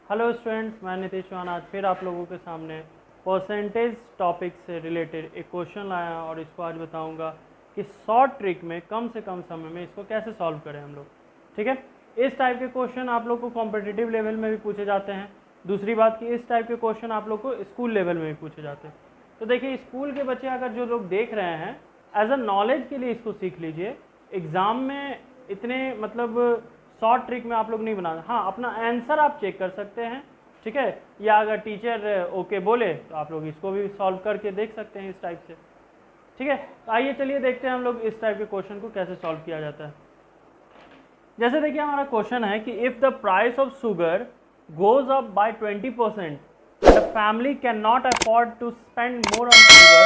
Hello students, मैं नीतीश चौहान आज फिर आप लोगों के सामने परसेंटेज टॉपिक से रिलेटेड एक क्वेश्चन लाया और इसको आज बताऊंगा कि शॉर्ट ट्रिक में कम से कम समय में इसको कैसे सॉल्व करें हम लोग। ठीक है, इस टाइप के क्वेश्चन आप लोग को कॉम्पिटिटिव लेवल में भी पूछे जाते हैं। दूसरी बात कि इस टाइप के क्वेश्चन आप लोग को स्कूल लेवल में भी पूछे जाते हैं। तो देखिए, स्कूल के बच्चे अगर जो लोग देख रहे हैं एज अ नॉलेज के लिए इसको सीख लीजिए। एग्ज़ाम में इतने मतलब शॉर्ट ट्रिक में आप लोग नहीं बनाना। हाँ, अपना आंसर आप चेक कर सकते हैं, ठीक है, या अगर टीचर ओके बोले तो आप लोग इसको भी सॉल्व करके देख सकते हैं इस टाइप से। ठीक है, तो आइए चलिए देखते हैं हम लोग इस टाइप के क्वेश्चन को कैसे सॉल्व किया जाता है। जैसे देखिए, हमारा क्वेश्चन है कि if the price of sugar goes up by 20% the family can not afford to spend more on sugar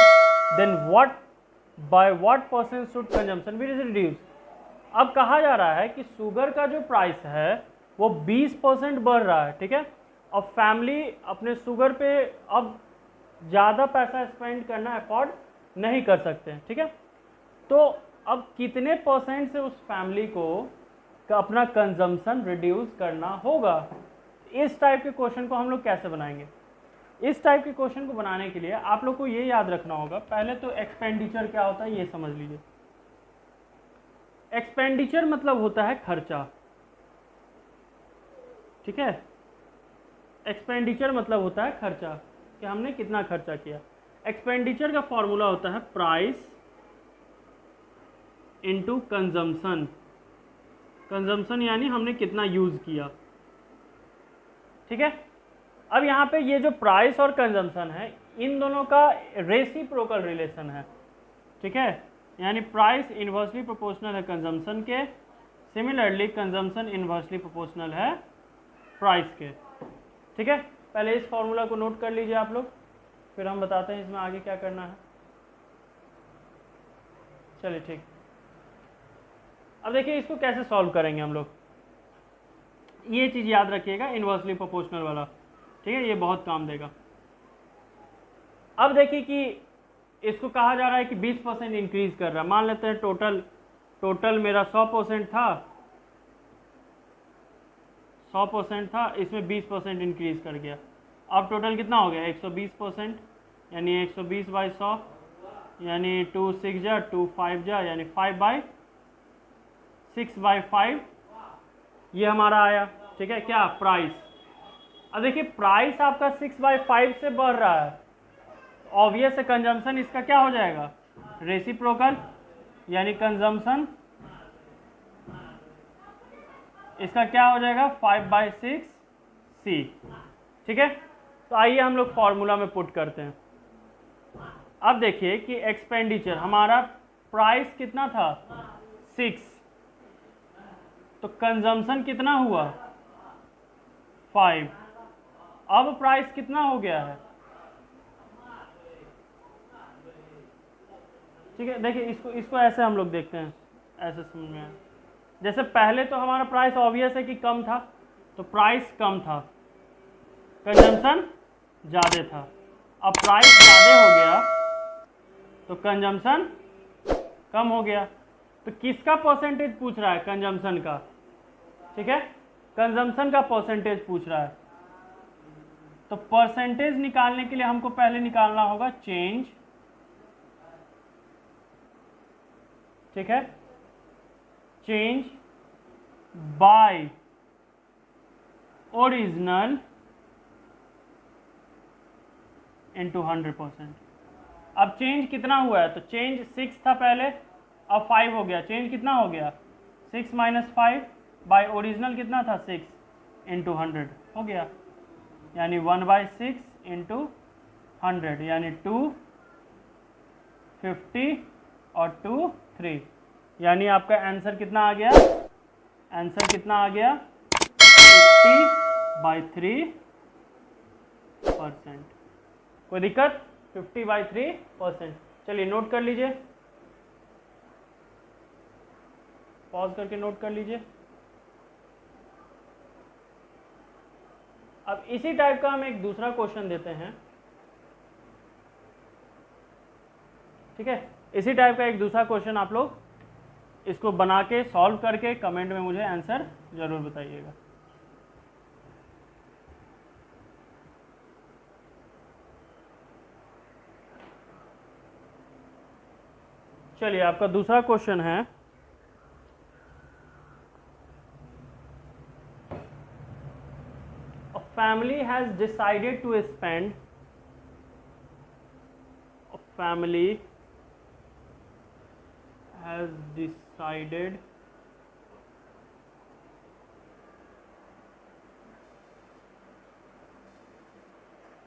then what percent should consumption be reduce. अब कहा जा रहा है कि शुगर का जो प्राइस है वो 20% बढ़ रहा है। ठीक है, अब फैमिली अपने शुगर पे अब ज़्यादा पैसा स्पेंड करना अफोर्ड नहीं कर सकते हैं। ठीक है, तो अब कितने परसेंट से उस फैमिली को अपना कंजम्पशन रिड्यूस करना होगा। इस टाइप के क्वेश्चन को हम लोग कैसे बनाएंगे। इस टाइप के क्वेश्चन को बनाने के लिए आप लोग को ये याद रखना होगा, पहले तो एक्सपेंडिचर क्या होता है ये समझ लीजिए। एक्सपेंडिचर मतलब होता है खर्चा। ठीक है, एक्सपेंडिचर मतलब होता है खर्चा कि हमने कितना खर्चा किया। एक्सपेंडिचर का फॉर्मूला होता है प्राइस इनटू कंजम्पशन। कंजम्पशन यानी हमने कितना यूज किया। ठीक है, अब यहाँ पे ये जो प्राइस और कंजम्पशन है इन दोनों का रेसिप्रोकल रिलेशन है। ठीक है, यानी प्राइस इन्वर्सली प्रोपोर्शनल है कंजम्पशन के, सिमिलरली कंजम्पशन इन्वर्सली प्रोपोर्शनल है प्राइस के। ठीक है, पहले इस फॉर्मूला को नोट कर लीजिए आप लोग, फिर हम बताते हैं इसमें आगे क्या करना है। चलिए ठीक, अब देखिए इसको कैसे सॉल्व करेंगे हम लोग। ये चीज़ याद रखिएगा, इन्वर्सली प्रोपोर्शनल वाला। ठीक है, ये बहुत काम देगा। अब देखिए कि इसको कहा जा रहा है कि 20% इंक्रीज कर रहा है। मान लेते हैं टोटल मेरा 100% था, 100% था, इसमें 20% इंक्रीज कर गया। अब टोटल कितना हो गया 120%, यानी 120 बाई 100 यानी 2 6 जा 2 5 जा यानी 5/6/5 ये हमारा आया। ठीक है, क्या प्राइस। अब देखिए प्राइस आपका 6/5 से बढ़ रहा है, ऑब्वियस है कंजम्पशन इसका क्या हो जाएगा रेसिप्रोकल, यानी कंजम्पशन इसका क्या हो जाएगा 5/6C। ठीक है, तो आइए हम लोग फॉर्मूला में पुट करते हैं। अब देखिए कि एक्सपेंडिचर हमारा प्राइस कितना था 6, तो कंजम्पशन कितना हुआ 5। अब प्राइस कितना हो गया है। ठीक है, देखिए इसको ऐसे हम लोग देखते हैं, ऐसे समझ में आए। जैसे पहले तो हमारा प्राइस ऑब्वियस है कि कम था, तो प्राइस कम था, कंजम्पशन ज़्यादा था। अब प्राइस ज़्यादा हो गया तो कंजम्पशन कम हो गया। तो किसका परसेंटेज पूछ रहा है कंजम्पशन का। ठीक है, कंजम्पशन का परसेंटेज पूछ रहा है, तो परसेंटेज निकालने के लिए हमको पहले निकालना होगा चेंज। ठीक है, चेंज बाय ओरिजिनल इनटू 100%। अब चेंज कितना हुआ है, तो चेंज 6 था पहले, अब 5 हो गया। चेंज कितना हो गया 6 - 5 बाय ओरिजिनल कितना था 6 इंटू 100 हो गया, यानी 1/6 इंटू 100 यानी 250 और 2 3, यानी आपका आंसर कितना आ गया, आंसर कितना आ गया 50/3%। कोई दिक्कत 50/3%। चलिए नोट कर लीजिए, पॉज करके नोट कर लीजिए। अब इसी टाइप का हम एक दूसरा क्वेश्चन देते हैं। ठीक है, इसी टाइप का एक दूसरा क्वेश्चन आप लोग इसको बना के सॉल्व करके कमेंट में मुझे आंसर जरूर बताइएगा। चलिए आपका दूसरा क्वेश्चन है, a family has decided to spend a family has decided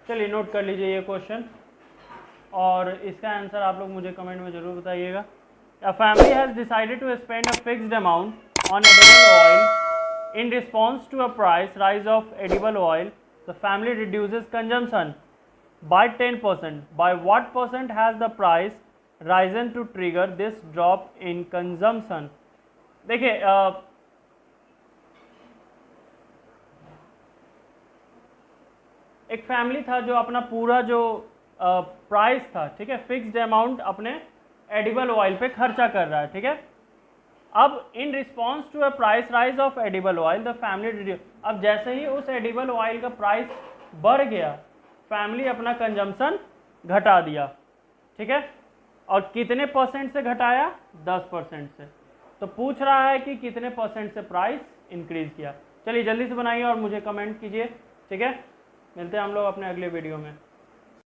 चलिए नोट कर लीजिए ये क्वेश्चन और इसका आंसर आप लोग मुझे कमेंट में ज़रूर बताइएगा। A family has decided to spend a fixed amount on edible oil in response to a price rise of edible oil. The family reduces consumption by 10%. By what percent has the price risen to trigger this drop in consumption? देखिए एक family था जो अपना पूरा जो price था, ठीक है, फिक्स्ड अमाउंट अपने एडिबल ऑयल पे खर्चा कर रहा है, ठीक है। अब in response to a price rise of edible oil the family, अब जैसे ही उस एडिबल ऑयल का प्राइस बढ़ गया, फैमिली अपना कंजम्पशन घटा दिया, ठीक है। और कितने परसेंट से घटाया? 10% से। तो पूछ रहा है कि कितने परसेंट से प्राइस इंक्रीज किया। चलिए जल्दी से बनाइए और मुझे कमेंट कीजिए, ठीक है। मिलते हैं हम लोग अपने अगले वीडियो में।